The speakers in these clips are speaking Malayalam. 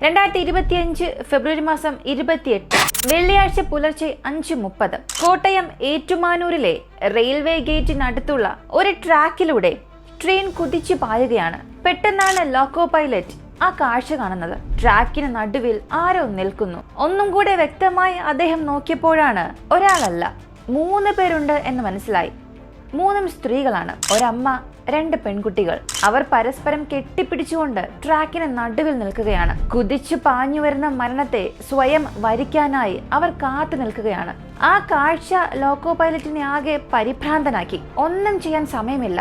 2025 ഫെബ്രുവരി മാസം 28 വെള്ളിയാഴ്ച പുലർച്ചെ 5:30 കോട്ടയം ഏറ്റുമാനൂരിലെ റെയിൽവേ ഗേറ്റിനടുത്തുള്ള ഒരു ട്രാക്കിലൂടെ ട്രെയിൻ കുതിച്ചു പായുകയാണ്. പെട്ടെന്നാണ് ലോക്കോ പൈലറ്റ് ആ കാഴ്ച കാണുന്നത്. ട്രാക്കിന് നടുവിൽ ആരോ നിൽക്കുന്നു. ഒന്നും കൂടെ വ്യക്തമായി അദ്ദേഹം നോക്കിയപ്പോഴാണ് ഒരാളല്ല 3 പേരുണ്ട് എന്ന് മനസ്സിലായി. 3 സ്ത്രീകളാണ്, ഒരമ്മ, 2 പെൺകുട്ടികൾ. അവർ പരസ്പരം കെട്ടിപ്പിടിച്ചുകൊണ്ട് ട്രാക്കിന് നടുവിൽ നിൽക്കുകയാണ്. കുതിച്ചു പാഞ്ഞു വരുന്ന മരണത്തെ സ്വയം വരിക്കാനായി അവർ കാത്തു നിൽക്കുകയാണ്. ആ കാഴ്ച ലോക്കോ പൈലറ്റിനെ ആകെ പരിഭ്രാന്തനാക്കി. ഒന്നും ചെയ്യാൻ സമയമില്ല.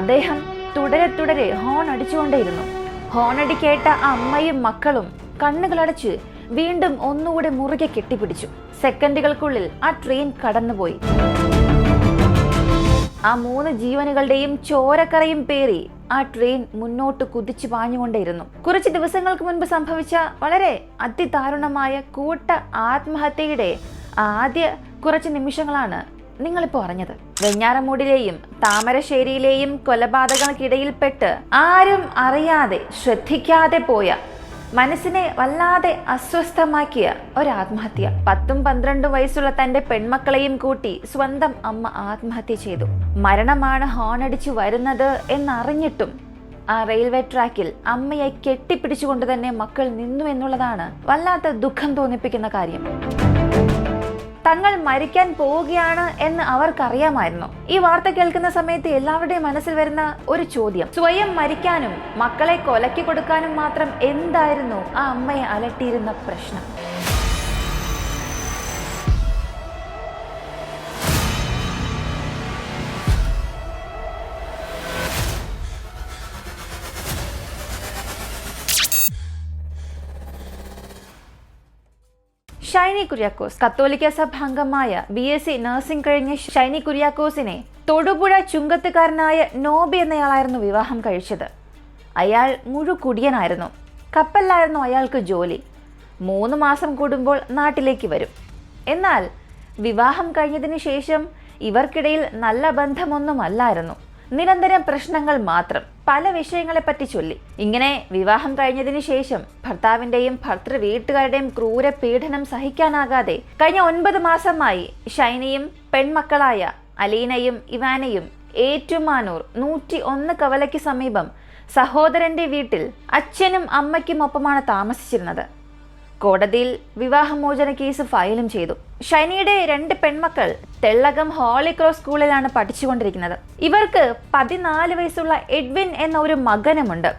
അദ്ദേഹം തുടരെ ഹോൺ അടിച്ചുകൊണ്ടേയിരുന്നു. ഹോണടി കേട്ട അമ്മയും മക്കളും കണ്ണുകളടച്ച് വീണ്ടും ഒന്നുകൂടെ മുറുകെ കെട്ടിപ്പിടിച്ചു. സെക്കൻഡുകൾക്കുള്ളിൽ ആ ട്രെയിൻ കടന്നുപോയി. ആ 3 ജീവനുകളുടെയും ചോരക്കറയും പേറി ആ ട്രെയിൻ മുന്നോട്ട് കുതിച്ചു പാഞ്ഞുകൊണ്ടേയിരുന്നു. കുറച്ച് ദിവസങ്ങൾക്ക് മുൻപ് സംഭവിച്ച വളരെ അതിദാരുണമായ കൂട്ട ആത്മഹത്യയുടെ ആദ്യ കുറച്ച് നിമിഷങ്ങളാണ് നിങ്ങളിപ്പോൾ അറിഞ്ഞത്. വെഞ്ഞാറമൂടിലെയും താമരശ്ശേരിയിലെയും കൊലപാതകങ്ങൾക്കിടയിൽപ്പെട്ട് ആരും അറിയാതെ ശ്രദ്ധിക്കാതെ പോയ, മനസ്സിനെ വല്ലാതെ അസ്വസ്ഥമാക്കിയ ഒരു ആത്മഹത്യ. 10-12 വയസ്സുള്ള തന്റെ പെൺമക്കളെയും കൂട്ടി സ്വന്തം അമ്മ ആത്മഹത്യ ചെയ്തു. മരണമാണ് ഹോണടിച്ചു വരുന്നത് എന്നറിഞ്ഞിട്ടും ആ റെയിൽവേ ട്രാക്കിൽ അമ്മയെ കെട്ടിപ്പിടിച്ചുകൊണ്ട് തന്നെ മക്കൾ നിന്നു എന്നുള്ളതാണ് വല്ലാത്ത ദുഃഖം തോന്നിപ്പിക്കുന്ന കാര്യം. തങ്ങൾ മരിക്കാൻ പോവുകയാണ് എന്ന് അവർക്കറിയാമായിരുന്നു. ഈ വാർത്ത കേൾക്കുന്ന സമയത്ത് എല്ലാവരുടെയും മനസ്സിൽ വരുന്ന ഒരു ചോദ്യം, സ്വയം മരിക്കാനും മക്കളെ കൊലക്കി കൊടുക്കാനും മാത്രം എന്തായിരുന്നു ആ അമ്മയെ അലട്ടിയിരുന്ന പ്രശ്നം? ഷൈനി കുര്യാക്കോസ് കത്തോലിക്ക സഭ അംഗമായ BSc നഴ്സിംഗ് കഴിഞ്ഞ ഷൈനി കുര്യാക്കോസിനെ തൊടുപുഴ ചുങ്കത്തുകാരനായ നോബി എന്നയാളായിരുന്നു വിവാഹം കഴിച്ചത്. അയാൾ മുഴുക്കുടിയനായിരുന്നു. കപ്പലിലായിരുന്നു അയാൾക്ക് ജോലി. 3 മാസം കൂടുമ്പോൾ നാട്ടിലേക്ക് വരും. എന്നാൽ വിവാഹം കഴിഞ്ഞതിന് ശേഷം ഇവർക്കിടയിൽ നല്ല ബന്ധമൊന്നുമല്ലായിരുന്നു. നിരന്തരം പ്രശ്നങ്ങൾ മാത്രം, പല വിഷയങ്ങളെപ്പറ്റി ചൊല്ലി. ഇങ്ങനെ വിവാഹം കഴിഞ്ഞതിന് ശേഷം ഭർത്താവിന്റെയും ഭർത്തൃ വീട്ടുകാരുടെയും ക്രൂര പീഡനം സഹിക്കാനാകാതെ കഴിഞ്ഞ 9 മാസമായി ഷൈനിയും പെൺമക്കളായ അലീനയും ഇവാനയും ഏറ്റുമാനൂർ 101 കവലയ്ക്ക് സമീപം സഹോദരന്റെ വീട്ടിൽ അച്ഛനും അമ്മയ്ക്കും ഒപ്പമാണ് താമസിച്ചിരുന്നത്. കോടതിയിൽ വിവാഹമോചന കേസ് ഫയലും ചെയ്തു. ഷൈനിയുടെ 2 പെൺമക്കൾ തെള്ളകം ഹോളി ക്രോസ് സ്കൂളിലാണ് പഠിച്ചുകൊണ്ടിരിക്കുന്നത്. ഇവർക്ക് 14 വയസ്സുള്ള എഡ്വിൻ എന്ന ഒരു മകനുമുണ്ട്.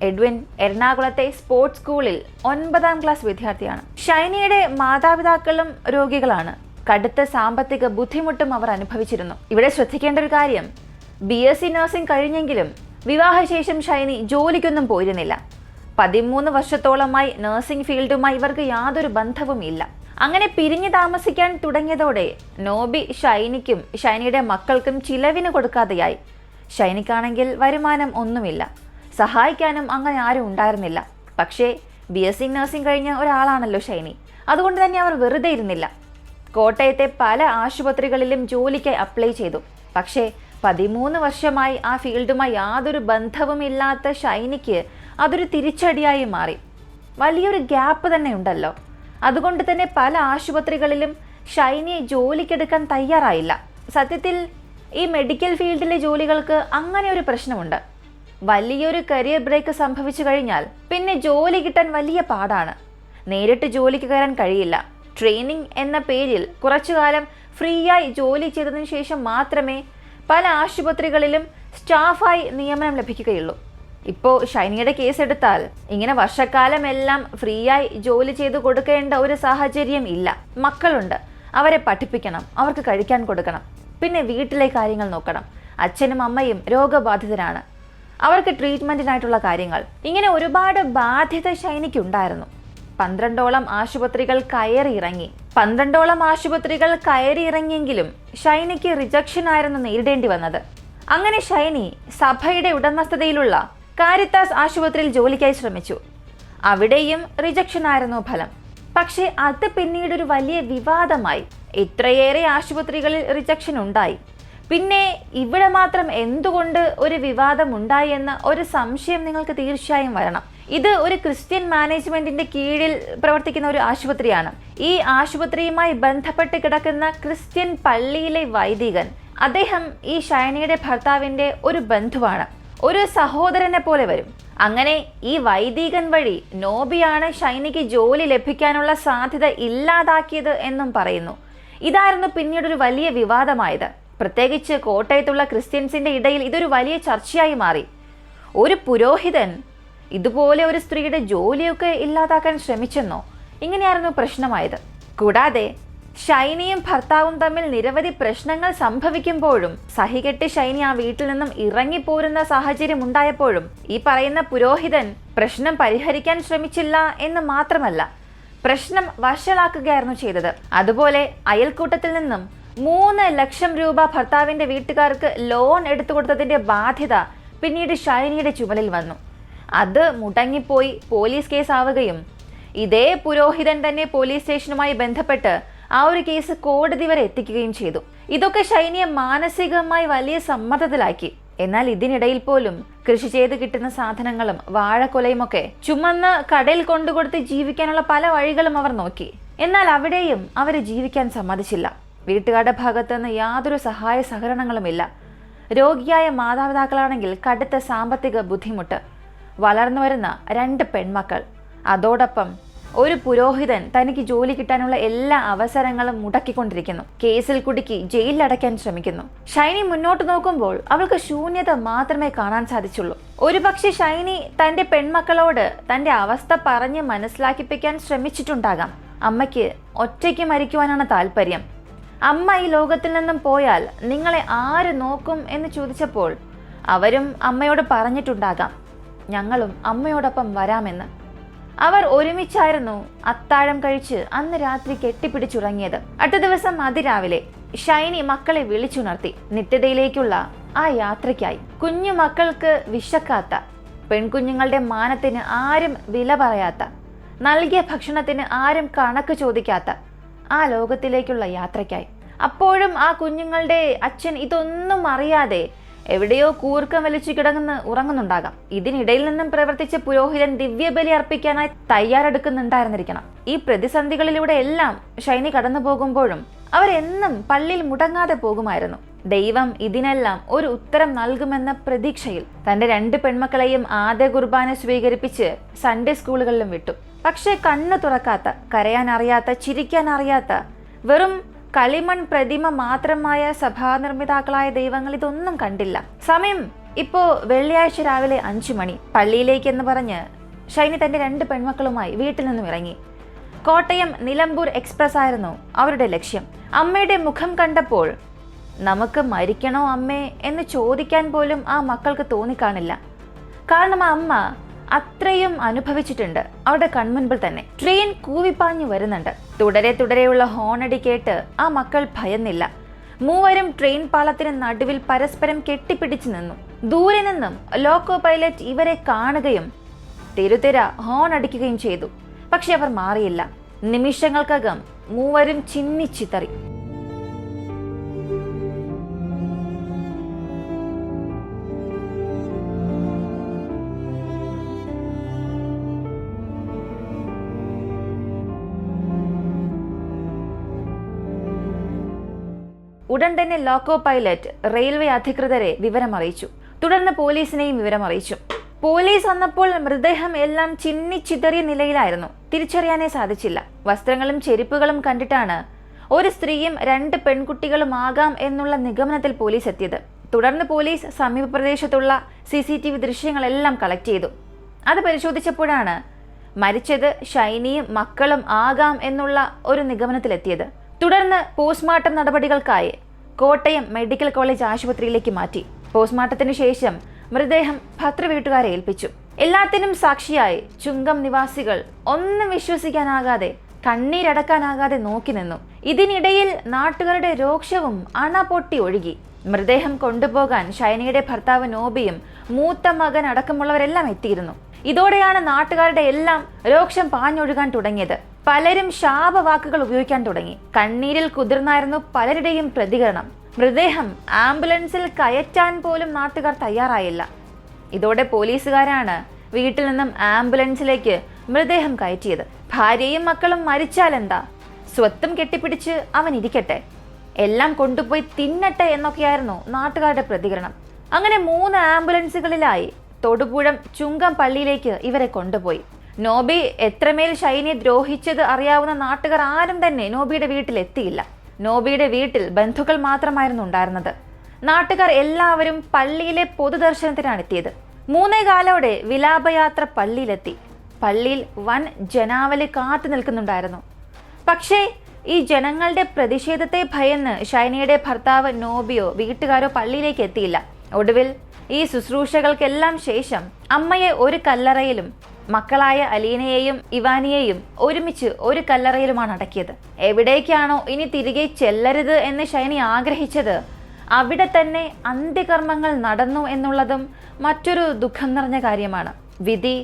എഡ്വിൻ എറണാകുളത്തെ സ്പോർട്സ് സ്കൂളിൽ 9ാം ക്ലാസ് വിദ്യാർത്ഥിയാണ്. ഷൈനിയുടെ മാതാപിതാക്കളും രോഗികളാണ്. കടുത്ത സാമ്പത്തിക ബുദ്ധിമുട്ടും അവർ അനുഭവിച്ചിരുന്നു. ഇവിടെ ശ്രദ്ധിക്കേണ്ട ഒരു കാര്യം, BSc നഴ്സിംഗ് കഴിഞ്ഞെങ്കിലും വിവാഹശേഷം ഷൈനി ജോലിക്കൊന്നും പോയിരുന്നില്ല. 13 വർഷത്തോളമായി നഴ്സിംഗ് ഫീൽഡുമായി ഇവർക്ക് യാതൊരു ബന്ധവും ഇല്ല. അങ്ങനെ പിരിഞ്ഞു താമസിക്കാൻ തുടങ്ങിയതോടെ നോബി ഷൈനിക്കും ഷൈനിയുടെ മക്കൾക്കും ചിലവിന് കൊടുക്കാതെയായി. ഷൈനിക്കാണെങ്കിൽ വരുമാനം ഒന്നുമില്ല, സഹായിക്കാനും അങ്ങനെ ആരും ഉണ്ടായിരുന്നില്ല. പക്ഷേ BSc നഴ്സിംഗ് കഴിഞ്ഞ ഒരാളാണല്ലോ ഷൈനി, അതുകൊണ്ട് തന്നെ അവർ വെറുതെ ഇരുന്നില്ല. കോട്ടയത്തെ പല ആശുപത്രികളിലും ജോലിക്കായി അപ്ലൈ ചെയ്തു. പക്ഷേ 13 വർഷമായി ആ ഫീൽഡുമായി യാതൊരു ബന്ധവുമില്ലാത്ത ഷൈനിക്ക് അതൊരു തിരിച്ചടിയായി മാറി. വലിയൊരു ഗ്യാപ്പ് തന്നെ ഉണ്ടല്ലോ. അതുകൊണ്ട് തന്നെ പല ആശുപത്രികളിലും ഷൈനിയെ ജോലിക്കെടുക്കാൻ തയ്യാറായില്ല. സത്യത്തിൽ ഈ മെഡിക്കൽ ഫീൽഡിലെ ജോലികൾക്ക് അങ്ങനെ ഒരു പ്രശ്നമുണ്ട്. വലിയൊരു കരിയർ ബ്രേക്ക് സംഭവിച്ചു കഴിഞ്ഞാൽ പിന്നെ ജോലി കിട്ടാൻ വലിയ പാടാണ്. നേരിട്ട് ജോലിക്ക് കയറാൻ കഴിയില്ല. ട്രെയിനിങ് എന്ന പേരിൽ കുറച്ചുകാലം ഫ്രീ ആയി ജോലി ചെയ്തതിനു ശേഷം മാത്രമേ പല ആശുപത്രികളിലും സ്റ്റാഫായി നിയമനം ലഭിക്കുകയുള്ളൂ. ഇപ്പോൾ ഷൈനിയുടെ കേസ് എടുത്താൽ ഇങ്ങനെ വർഷക്കാലമെല്ലാം ഫ്രീ ആയി ജോലി ചെയ്തു കൊടുക്കേണ്ട ഒരു സാഹചര്യം ഇല്ല. മക്കളുണ്ട്, അവരെ പഠിപ്പിക്കണം, അവർക്ക് കഴിക്കാൻ കൊടുക്കണം, പിന്നെ വീട്ടിലെ കാര്യങ്ങൾ നോക്കണം. അച്ഛനും അമ്മയും രോഗബാധിതരാണ്, അവർക്ക് ട്രീറ്റ്മെന്റിനായിട്ടുള്ള കാര്യങ്ങൾ, ഇങ്ങനെ ഒരുപാട് ബാധ്യത ഷൈനിക്കുണ്ടായിരുന്നു. 12ഓളം ആശുപത്രികൾ കയറിയിറങ്ങിയെങ്കിലും ഷൈനിക്ക് റിജക്ഷൻ ആയിരുന്നു നേരിടേണ്ടി വന്നത്. അങ്ങനെ ഷൈനി സഭയുടെ ഉടമസ്ഥതയിലുള്ള കാരിത്താസ് ആശുപത്രിയിൽ ജോലിക്കായി ശ്രമിച്ചു. അവിടെയും റിജക്ഷൻ ആയിരുന്നു ഫലം. പക്ഷേ അത് പിന്നീട് ഒരു വലിയ വിവാദമായി. ഇത്രയേറെ ആശുപത്രികളിൽ റിജക്ഷൻ ഉണ്ടായി. പിന്നെ ഇവിടെ മാത്രം എന്തുകൊണ്ട് ഒരു വിവാദം ഉണ്ടായി എന്ന ഒരു സംശയം നിങ്ങൾക്ക് തീർച്ചയായും വരണം. ഇത് ഒരു ക്രിസ്ത്യൻ മാനേജ്മെന്റിന്റെ കീഴിൽ പ്രവർത്തിക്കുന്ന ഒരു ആശുപത്രിയാണ്. ഈ ആശുപത്രിയുമായി ബന്ധപ്പെട്ട് കിടക്കുന്ന ക്രിസ്ത്യൻ പള്ളിയിലെ വൈദികൻ, അദ്ദേഹം ഈ ഷൈനിയുടെ ഭർത്താവിന്റെ ഒരു ബന്ധുവാണ്, ഒരു സഹോദരനെ പോലെ വരും. അങ്ങനെ ഈ വൈദികൻ വഴി നോബിയാണ് ഷൈനിക്ക് ജോലി ലഭിക്കാനുള്ള സാധ്യത ഇല്ലാതാക്കിയത് എന്നും പറയുന്നു. ഇതായിരുന്നു പിന്നീടൊരു വലിയ വിവാദമായത്. പ്രത്യേകിച്ച് കോട്ടയത്തുള്ള ക്രിസ്ത്യൻസിന്റെ ഇടയിൽ ഇതൊരു വലിയ ചർച്ചയായി മാറി. ഒരു പുരോഹിതൻ ഇതുപോലെ ഒരു സ്ത്രീയുടെ ജോലിയൊക്കെ ഇല്ലാതാക്കാൻ ശ്രമിച്ചെന്നോ? ഇങ്ങനെയായിരുന്നു പ്രശ്നമായത്. കൂടാതെ ഷൈനിയും ഭർത്താവും തമ്മിൽ നിരവധി പ്രശ്നങ്ങൾ സംഭവിക്കുമ്പോഴും സഹികെട്ട് ഷൈനി ആ വീട്ടിൽ നിന്നും ഇറങ്ങിപ്പോരുന്ന സാഹചര്യം ഉണ്ടായപ്പോഴും ഈ പറയുന്ന പുരോഹിതൻ പ്രശ്നം പരിഹരിക്കാൻ ശ്രമിച്ചില്ല എന്ന് മാത്രമല്ല, പ്രശ്നം വഷളാക്കുകയായിരുന്നു ചെയ്തത്. അതുപോലെ അയൽക്കൂട്ടത്തിൽ നിന്നും 3 ലക്ഷം രൂപ ഭർത്താവിന്റെ വീട്ടുകാർക്ക് ലോൺ എടുത്തു കൊടുത്തതിന്റെ ബാധ്യത പിന്നീട് ഷൈനിയുടെ ചുമലിൽ വന്നു. അത് മുടങ്ങിപ്പോയി പോലീസ് കേസാവുകയും ഇതേ പുരോഹിതൻ തന്നെ പോലീസ് സ്റ്റേഷനുമായി ബന്ധപ്പെട്ട് ആ ഒരു കേസ് കോടതി വരെ എത്തിക്കുകയും ചെയ്തു. ഇതൊക്കെ ഷൈനിയെ മാനസികമായി വലിയ സമ്മർദ്ദത്തിലാക്കി. എന്നാൽ ഇതിനിടയിൽ പോലും കൃഷി ചെയ്ത് കിട്ടുന്ന സാധനങ്ങളും വാഴക്കൊലയുമൊക്കെ ചുമന്ന് കടയിൽ കൊണ്ടുകൊടുത്ത് ജീവിക്കാനുള്ള പല വഴികളും അവർ നോക്കി. എന്നാൽ അവിടെയും അവരെ ജീവിക്കാൻ സമ്മതിച്ചില്ല. വീട്ടുകാരുടെ ഭാഗത്തുനിന്ന് യാതൊരു സഹായ സഹകരണങ്ങളുമില്ല. രോഗിയായ മാതാപിതാക്കളാണെങ്കിൽ കടുത്ത സാമ്പത്തിക ബുദ്ധിമുട്ട്, വളർന്നു വരുന്ന 2 പെൺമക്കൾ, അതോടൊപ്പം ഒരു പുരോഹിതൻ തനിക്ക് ജോലി കിട്ടാനുള്ള എല്ലാ അവസരങ്ങളും മുടക്കിക്കൊണ്ടിരിക്കുന്നു. കേസിൽ കുടുക്കി ജയിലിലടയ്ക്കാൻ ശ്രമിക്കുന്നു. ഷൈനി മുന്നോട്ട് നോക്കുമ്പോൾ അവൾക്ക് ശൂന്യത മാത്രമേ കാണാൻ സാധിച്ചുള്ളൂ. ഒരുപക്ഷെ ഷൈനി തന്റെ പെൺമക്കളോട് തന്റെ അവസ്ഥ പറഞ്ഞ് മനസ്സിലാക്കിപ്പിക്കാൻ ശ്രമിച്ചിട്ടുണ്ടാകാം. അമ്മയ്ക്ക് ഒറ്റയ്ക്ക് മരിക്കുവാനാണ് താല്പര്യം. അമ്മ ഈ ലോകത്തിൽ നിന്നും പോയാൽ നിങ്ങളെ ആര് നോക്കും എന്ന് ചോദിച്ചപ്പോൾ അവരും അമ്മയോട് പറഞ്ഞിട്ടുണ്ടാകാം, ഞങ്ങളും അമ്മയോടൊപ്പം വരാമെന്ന്. അവർ ഒരുമിച്ചായിരുന്നു അത്താഴം കഴിച്ച് അന്ന് രാത്രി കെട്ടിപ്പിടിച്ചുറങ്ങിയത്. അടുത്ത ദിവസം അതിരാവിലെ ഷൈനി മക്കളെ വിളിച്ചുണർത്തി നിത്യതയിലേക്കുള്ള ആ യാത്രയ്ക്കായി. കുഞ്ഞു മക്കൾക്ക് വിശക്കാത്ത, പെൺകുഞ്ഞുങ്ങളുടെ മാനത്തിന് ആരും വില പറയാത്ത, നൽകിയ ഭക്ഷണത്തിന് ആരും കണക്ക് ചോദിക്കാത്ത ആ ലോകത്തിലേക്കുള്ള യാത്രയ്ക്കായി. അപ്പോഴും ആ കുഞ്ഞുങ്ങളുടെ അച്ഛൻ ഇതൊന്നും അറിയാതെ എവിടെയോ കൂർക്കം വലിച്ചു കിടന്ന് ഉറങ്ങുന്നുണ്ടാകാം. ഇതിനിടയിൽ നിന്നും പ്രവർത്തിച്ച പുരോഹിതൻ ദിവ്യബലി അർപ്പിക്കാനായി തയ്യാറെടുക്കുന്നുണ്ടായിരുന്നിരിക്കണം. ഈ പ്രതിസന്ധികളിലൂടെ എല്ലാം ഷൈനി കടന്നു പോകുമ്പോഴും അവരെന്നും പള്ളിയിൽ മുടങ്ങാതെ പോകുമായിരുന്നു. ദൈവം ഇതിനെല്ലാം ഒരു ഉത്തരം നൽകുമെന്ന പ്രതീക്ഷയിൽ തന്റെ 2 പെൺമക്കളെയും ആദ്യ കുർബാന സ്വീകരിപ്പിച്ച് സൺഡേ സ്കൂളുകളിലും വിട്ടു. പക്ഷെ കണ്ണു തുറക്കാത്ത, കരയാൻ അറിയാത്ത, ചിരിക്കാൻ അറിയാത്ത, വെറും കളിമൺ പ്രതിമ മാത്രമായ സഭാനിർമ്മിതാക്കളായ ദൈവങ്ങൾ ഇതൊന്നും കണ്ടില്ല. സമയം ഇപ്പോ വെള്ളിയാഴ്ച രാവിലെ 5 മണി. പള്ളിയിലേക്കെന്ന് പറഞ്ഞ് ഷൈനി തന്റെ 2 പെൺമക്കളുമായി വീട്ടിൽ നിന്നും ഇറങ്ങി. കോട്ടയം നിലമ്പൂർ എക്സ്പ്രസ് ആയിരുന്നു അവരുടെ ലക്ഷ്യം. അമ്മയുടെ മുഖം കണ്ടപ്പോൾ നമുക്ക് മരിക്കണോ അമ്മേ എന്ന് ചോദിക്കാൻ പോലും ആ മക്കൾക്ക് തോന്നിക്കാണില്ല. കാരണം ആ അമ്മ അത്രയും അനുഭവിച്ചിട്ടുണ്ട് അവരുടെ കൺമുൻപിൽ തന്നെ. ട്രെയിൻ കൂവിപ്പാഞ്ഞു വരുന്നുണ്ട്. തുടരെയുള്ള ഹോണടി കേട്ട് ആ മക്കൾ ഭയന്നില്ല. മൂവരും ട്രെയിൻ പാളത്തിന് നടുവിൽ പരസ്പരം കെട്ടിപ്പിടിച്ചു നിന്നു. ദൂരെ നിന്നും ലോക്കോ പൈലറ്റ് ഇവരെ കാണുകയും തിരുത്തിര ഹോൺ അടിക്കുകയും ചെയ്തു. പക്ഷെ അവർ മാറിയില്ല. നിമിഷങ്ങൾക്കകം മൂവരും ചിന്നിച്ചിതറി. ഉടൻ തന്നെ ലോക്കോ പൈലറ്റ് റെയിൽവേ അധികൃതരെ വിവരമറിയിച്ചു. തുടർന്ന് പോലീസിനെയും വിവരമറിയിച്ചു. പോലീസ് വന്നപ്പോൾ മൃതദേഹം എല്ലാം ചിന്നിച്ചിതറിയ നിലയിലായിരുന്നു. തിരിച്ചറിയാനേ സാധിച്ചില്ല. വസ്ത്രങ്ങളും ചെരുപ്പുകളും കണ്ടിട്ടാണ് ഒരു സ്ത്രീയും 2 പെൺകുട്ടികളും ആകാം എന്നുള്ള നിഗമനത്തിൽ പോലീസ് എത്തിയത്. തുടർന്ന് പോലീസ് സമീപ പ്രദേശത്തുള്ള CCTV ദൃശ്യങ്ങളെല്ലാം കളക്ട് ചെയ്തു. അത് പരിശോധിച്ചപ്പോഴാണ് മരിച്ചത് ഷൈനിയും മക്കളും ആകാം എന്നുള്ള ഒരു നിഗമനത്തിലെത്തിയത്. തുടർന്ന് പോസ്റ്റ്മോർട്ടം നടപടികൾക്കായി കോട്ടയം മെഡിക്കൽ കോളേജ് ആശുപത്രിയിലേക്ക് മാറ്റി. പോസ്റ്റ്മോർട്ടത്തിന് ശേഷം മൃതദേഹം ഭർത്തൃവീട്ടുകാരെ ഏൽപ്പിച്ചു. എല്ലാത്തിനും സാക്ഷിയായി ചുങ്കം നിവാസികൾ ഒന്നും വിശ്വസിക്കാനാകാതെ, കണ്ണീരടക്കാനാകാതെ നോക്കി നിന്നു. ഇതിനിടയിൽ നാട്ടുകാരുടെ രോക്ഷവും അണ പൊട്ടി ഒഴുകി. മൃതദേഹം കൊണ്ടുപോകാൻ ഷൈനിയുടെ ഭർത്താവ് നോബിയും മൂത്ത മകൻ അടക്കമുള്ളവരെല്ലാം എത്തിയിരുന്നു. ഇതോടെയാണ് നാട്ടുകാരുടെ എല്ലാം രോക്ഷം പാഞ്ഞൊഴുകാൻ തുടങ്ങിയത്. പലരും ശാപവാക്കുകൾ ഉപയോഗിക്കാൻ തുടങ്ങി. കണ്ണീരിൽ കുതിർന്നായിരുന്നു പലരുടെയും പ്രതികരണം. മൃതദേഹം ആംബുലൻസിൽ കയറ്റാൻ പോലും നാട്ടുകാർ തയ്യാറായില്ല. ഇതോടെ പോലീസുകാരാണ് വീട്ടിൽ നിന്നും ആംബുലൻസിലേക്ക് മൃതദേഹം കയറ്റിയത്. ഭാര്യയും മക്കളും മരിച്ചാൽ എന്താ, സ്വത്തും കെട്ടിപ്പിടിച്ച് അവൻ ഇരിക്കട്ടെ, എല്ലാം കൊണ്ടുപോയി തിന്നട്ടെ എന്നൊക്കെയായിരുന്നു നാട്ടുകാരുടെ പ്രതികരണം. അങ്ങനെ 3 ആംബുലൻസുകളിലായി തൊടുപുഴം ചുങ്കം പള്ളിയിലേക്ക് ഇവരെ കൊണ്ടുപോയി. നോബി എത്രമേൽ ഷൈനിയെ ദ്രോഹിച്ചത് അറിയാവുന്ന നാട്ടുകാർ ആരും തന്നെ നോബിയുടെ വീട്ടിൽ എത്തിയില്ല. നോബിയുടെ വീട്ടിൽ ബന്ധുക്കൾ മാത്രമായിരുന്നു ഉണ്ടായിരുന്നത്. നാട്ടുകാർ എല്ലാവരും പള്ളിയിലെ പൊതുദർശനത്തിനാണ് എത്തിയത്. 3:15 വിലാപയാത്ര പള്ളിയിലെത്തി. പള്ളിയിൽ വൻ ജനാവലി കാത്തു നിൽക്കുന്നുണ്ടായിരുന്നു. പക്ഷേ ഈ ജനങ്ങളുടെ പ്രതിഷേധത്തെ ഭയന്ന് ഷൈനിയുടെ ഭർത്താവ് നോബിയോ വീട്ടുകാരോ പള്ളിയിലേക്ക് എത്തിയില്ല. ഒടുവിൽ ഈ ശുശ്രൂഷകൾക്കെല്ലാം ശേഷം അമ്മയെ ഒരു കല്ലറയിലും മക്കളായ അലീനയെയും ഇവാനിയെയും ഒരുമിച്ച് ഒരു കല്ലറയിലുമാണ് അടക്കിയത്. എവിടേക്കാണോ ഇനി തിരികെ ചെല്ലരുത് എന്ന് ഷൈനി ആഗ്രഹിച്ചത് അവിടെ തന്നെ അന്ത്യകർമ്മങ്ങൾ നടന്നു എന്നുള്ളതും മറ്റൊരു ദുഃഖം നിറഞ്ഞ കാര്യമാണ്. വിധി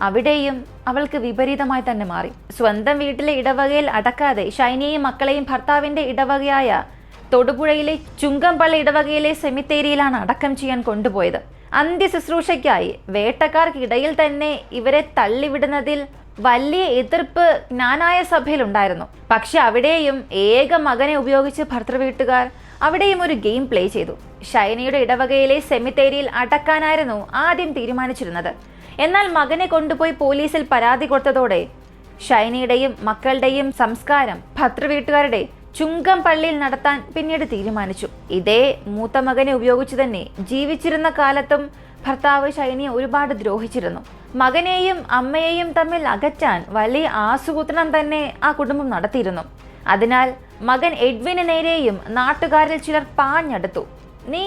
അവിടെയും അവൾക്ക് വിപരീതമായി തന്നെ മാറി. സ്വന്തം വീട്ടിലെ ഇടവകയിൽ അടക്കാതെ ഷൈനിയെയും മക്കളെയും ഭർത്താവിന്റെ ഇടവകയായ തൊടുപുഴയിലെ ചുങ്കംപള്ളി ഇടവകയിലെ സെമിത്തേരിയിലാണ് അടക്കം ചെയ്യാൻ കൊണ്ടുപോയത്. അന്ത്യശുശ്രൂഷയ്ക്കായി വേട്ടക്കാർക്കിടയിൽ തന്നെ ഇവരെ തള്ളിവിടുന്നതിൽ വലിയ എതിർപ്പ് ജ്ഞാനായ സഭയിലുണ്ടായിരുന്നു. പക്ഷെ അവിടെയും ഏക മകനെ ഉപയോഗിച്ച് ഭർത്തൃവീട്ടുകാർ അവിടെയും ഒരു ഗെയിം പ്ലേ ചെയ്തു. ഷൈനിയുടെ ഇടവകയിലെ സെമിത്തേരിയിൽ അടക്കാനായിരുന്നു ആദ്യം തീരുമാനിച്ചിരുന്നത്. എന്നാൽ മകനെ കൊണ്ടുപോയി പോലീസിൽ പരാതി കൊടുത്തതോടെ ഷൈനിയുടെയും മക്കളുടെയും സംസ്കാരം ഭർത്തൃവീട്ടുകാരുടെ ചുങ്കം പള്ളിയിൽ നടത്താൻ പിന്നീട് തീരുമാനിച്ചു. ഇതേ മൂത്ത മകനെ ഉപയോഗിച്ചു തന്നെ ജീവിച്ചിരുന്ന കാലത്തും ഭർത്താവ് ഷൈനിയെ ഒരുപാട് ദ്രോഹിച്ചിരുന്നു. മകനെയും അമ്മയെയും തമ്മിൽ അകറ്റാൻ വലിയ ആസൂത്രണം തന്നെ ആ കുടുംബം നടത്തിയിരുന്നു. അതിനാൽ മകൻ എഡ്വിന് നേരെയും നാട്ടുകാരിൽ ചിലർ പാഞ്ഞെടുത്തു. നീ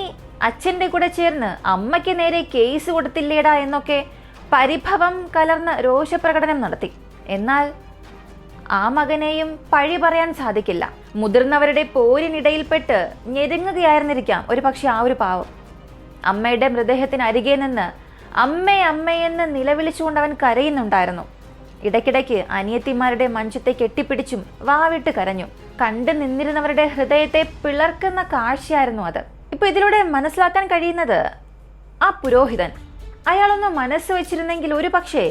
അച്ഛൻ്റെ കൂടെ ചേർന്ന് അമ്മയ്ക്ക് നേരെ കേസ് കൊടുത്തില്ലേടാ എന്നൊക്കെ പരിഭവം കലർന്ന രോഷപ്രകടനം നടത്തി. എന്നാൽ ആ മകനെയും പഴി പറയാൻ സാധിക്കില്ല. മുതിർന്നവരുടെ പോരിനിടയിൽപ്പെട്ട് ഞെരുങ്ങുകയായിരുന്നിരിക്കാം ഒരു പക്ഷെ ആ ഒരു പാവം. അമ്മയുടെ മൃതദേഹത്തിന് അരികെ നിന്ന് അമ്മയെന്ന് നിലവിളിച്ചുകൊണ്ട് അവൻ കരയുന്നുണ്ടായിരുന്നു. ഇടയ്ക്കിടയ്ക്ക് അനിയത്തിമാരുടെ മഞ്ചത്തെ കെട്ടിപ്പിടിച്ചും വാവിട്ട് കരഞ്ഞു. കണ്ടു നിന്നിരുന്നവരുടെ ഹൃദയത്തെ പിളർക്കുന്ന കാഴ്ചയായിരുന്നു അത്. ഇപ്പൊ ഇതിലൂടെ മനസ്സിലാക്കാൻ കഴിയുന്നത് ആ പുരോഹിതൻ അയാളൊന്ന് മനസ്സ് വെച്ചിരുന്നെങ്കിൽ ഒരു പക്ഷേ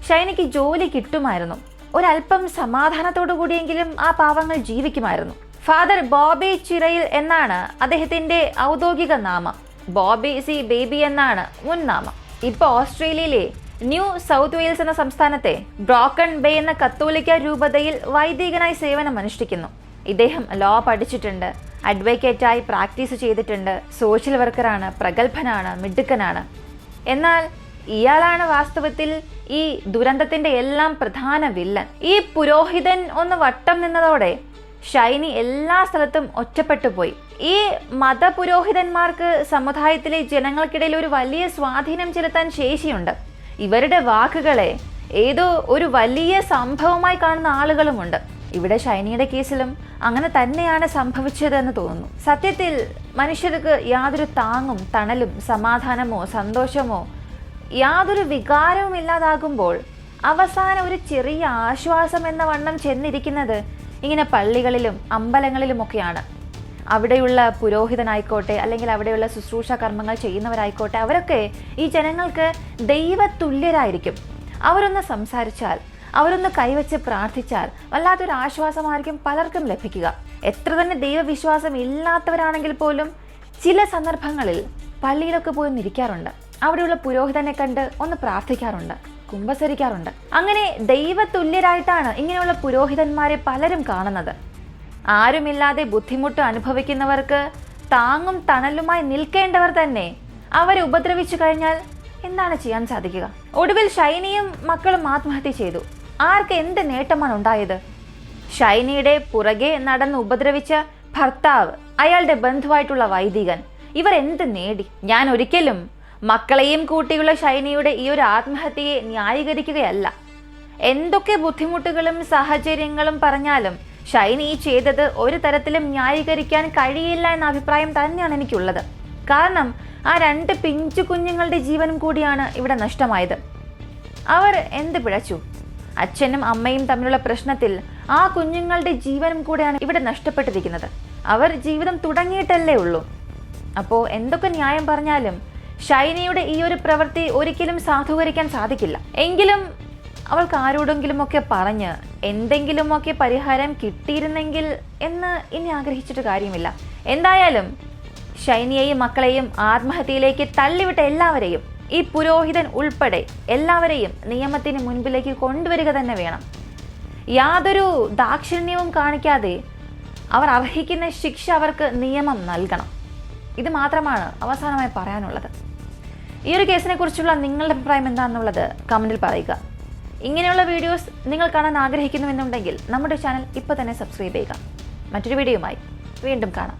ഷൈനിക്ക് ജോലി കിട്ടുമായിരുന്നു. ഒരല്പം സമാധാനത്തോടു കൂടിയെങ്കിലും ആ പാവങ്ങൾ ജീവിക്കുമായിരുന്നു. ഫാദർ ബോബി ചിറയിൽ എന്നാണ് അദ്ദേഹത്തിന്റെ ഔദ്യോഗിക നാമം. ബോബി സി ബേബി എന്നാണ് മുൻ നാമം. ഇപ്പൊ ഓസ്ട്രേലിയയിലെ ന്യൂ സൗത്ത് വെയിൽസ് എന്ന സംസ്ഥാനത്തെ ബ്രോക്കൺ ബേ എന്ന കത്തോലിക്ക രൂപതയിൽ വൈദികനായി സേവനം അനുഷ്ഠിക്കുന്നു. ഇദ്ദേഹം ലോ പഠിച്ചിട്ടുണ്ട്, അഡ്വക്കേറ്റായി പ്രാക്ടീസ് ചെയ്തിട്ടുണ്ട്, സോഷ്യൽ വർക്കറാണ്, പ്രഗത്ഭനാണ്, മിടുക്കനാണ്. എന്നാൽ ഇയാളാണ് വാസ്തവത്തിൽ ഈ ദുരന്തത്തിന്റെ എല്ലാം പ്രധാന വില്ലൻ. ഈ പുരോഹിതൻ ഒന്ന് വട്ടം നിന്നതോടെ ഷൈനി എല്ലാ സ്ഥലത്തും ഒറ്റപ്പെട്ടു പോയി. ഈ മതപുരോഹിതന്മാർക്ക് സമുദായത്തിലെ ജനങ്ങൾക്കിടയിൽ ഒരു വലിയ സ്വാധീനം ചെലുത്താൻ ശേഷിയുണ്ട്. ഇവരുടെ വാക്കുകളെ ഏതോ ഒരു വലിയ സംഭവമായി കാണുന്ന ആളുകളുമുണ്ട്. ഇവിടെ ഷൈനിയുടെ കേസിലും അങ്ങനെ തന്നെയാണ് സംഭവിച്ചത് എന്ന് തോന്നുന്നു. സത്യത്തിൽ മനുഷ്യർക്ക് യാതൊരു താങ്ങും തണലും സമാധാനമോ സന്തോഷമോ യാതൊരു വികാരവും ഇല്ലാതാകുമ്പോൾ അവസാനം ഒരു ചെറിയ ആശ്വാസം എന്ന വണ്ണം ചെന്നിരിക്കുന്നത് ഇങ്ങനെ പള്ളികളിലും അമ്പലങ്ങളിലുമൊക്കെയാണ്. അവിടെയുള്ള പുരോഹിതനായിക്കോട്ടെ അല്ലെങ്കിൽ അവിടെയുള്ള ശുശ്രൂഷ കർമ്മങ്ങൾ ചെയ്യുന്നവരായിക്കോട്ടെ, അവരൊക്കെ ഈ ജനങ്ങൾക്ക് ദൈവതുല്യരായിരിക്കും. അവരൊന്ന് സംസാരിച്ചാൽ, അവരൊന്ന് കൈവച്ച് പ്രാർത്ഥിച്ചാൽ വല്ലാത്തൊരു ആശ്വാസമായിരിക്കും പലർക്കും ലഭിക്കുക. എത്ര തന്നെ ദൈവവിശ്വാസം ഇല്ലാത്തവരാണെങ്കിൽ പോലും ചില സന്ദർഭങ്ങളിൽ പള്ളിയിലൊക്കെ പോയി ഇരിക്കാറുണ്ട്. അവിടെയുള്ള പുരോഹിതനെ കണ്ട് ഒന്ന് പ്രാർത്ഥിക്കാറുണ്ട്, കുമ്പസരിക്കാറുണ്ട്. അങ്ങനെ ദൈവതുല്യരായിട്ടാണ് ഇങ്ങനെയുള്ള പുരോഹിതന്മാരെ പലരും കാണുന്നത്. ആരുമില്ലാതെ ബുദ്ധിമുട്ട് അനുഭവിക്കുന്നവർക്ക് താങ്ങും തണലുമായി നിൽക്കേണ്ടവർ തന്നെ അവരെ ഉപദ്രവിച്ചു കഴിഞ്ഞാൽ എന്താണ് ചെയ്യാൻ സാധിക്കുക? ഒടുവിൽ ഷൈനിയും മക്കളും ആത്മഹത്യ ചെയ്തു. ആർക്ക് എന്ത് നേട്ടമാണ് ഉണ്ടായത്? ഷൈനിയുടെ പുറകെ നടന്ന് ഉപദ്രവിച്ച ഭർത്താവ്, അയാളുടെ ബന്ധുവായിട്ടുള്ള വൈദികൻ, ഇവർ എന്ത് നേടി? ഞാൻ ഒരിക്കലും മക്കളെയും കൂട്ടിയുള്ള ഷൈനിയുടെ ഈ ഒരു ആത്മഹത്യയെ ന്യായീകരിക്കുകയല്ല. എന്തൊക്കെ ബുദ്ധിമുട്ടുകളും സാഹചര്യങ്ങളും പറഞ്ഞാലും ഷൈനി ചെയ്തത് ഒരു തരത്തിലും ന്യായീകരിക്കാൻ കഴിയില്ല എന്ന അഭിപ്രായം തന്നെയാണ് എനിക്കുള്ളത്. കാരണം ആ 2 പിഞ്ചു കുഞ്ഞുങ്ങളുടെ ജീവനും കൂടിയാണ് ഇവിടെ നഷ്ടമായത്. അവർ എന്ത് പിഴച്ചു? അച്ഛനും അമ്മയും തമ്മിലുള്ള പ്രശ്നത്തിൽ ആ കുഞ്ഞുങ്ങളുടെ ജീവനും കൂടെയാണ് ഇവിടെ നഷ്ടപ്പെട്ടിരിക്കുന്നത്. അവർ ജീവിതം തുടങ്ങിയിട്ടല്ലേ ഉള്ളൂ. അപ്പോൾ എന്തൊക്കെ ന്യായം പറഞ്ഞാലും ഷൈനിയുടെ ഈ ഒരു പ്രവൃത്തി ഒരിക്കലും സാധൂകരിക്കാൻ സാധിക്കില്ല. എങ്കിലും അവൾക്ക് ആരോടെങ്കിലുമൊക്കെ പറഞ്ഞ് എന്തെങ്കിലുമൊക്കെ പരിഹാരം കിട്ടിയിരുന്നെങ്കിൽ എന്ന് ഇനി ആഗ്രഹിച്ചിട്ട് കാര്യമില്ല. എന്തായാലും ഷൈനിയെയും മക്കളെയും ആത്മഹത്യയിലേക്ക് തള്ളിവിട്ട എല്ലാവരെയും, ഈ പുരോഹിതൻ ഉൾപ്പെടെ എല്ലാവരെയും നിയമത്തിന് മുൻപിലേക്ക് കൊണ്ടുവരിക തന്നെ വേണം. യാതൊരു ദാക്ഷിണ്യവും കാണിക്കാതെ അവർ അർഹിക്കുന്ന ശിക്ഷ അവർക്ക് നിയമം നൽകണം. ഇത് മാത്രമാണ് അവസാനമായി പറയാനുള്ളത്. ഈ ഒരു കേസിനെ കുറിച്ചുള്ള നിങ്ങളുടെ അഭിപ്രായം എന്താണെന്നുള്ളത് കമൻറ്റിൽ പറയുക. ഇങ്ങനെയുള്ള വീഡിയോസ് നിങ്ങൾ കാണാൻ ആഗ്രഹിക്കുന്നുവെന്നുണ്ടെങ്കിൽ നമ്മുടെ ചാനൽ ഇപ്പോൾ തന്നെ സബ്സ്ക്രൈബ് ചെയ്യുക. മറ്റൊരു വീഡിയോയുമായി വീണ്ടും കാണാം.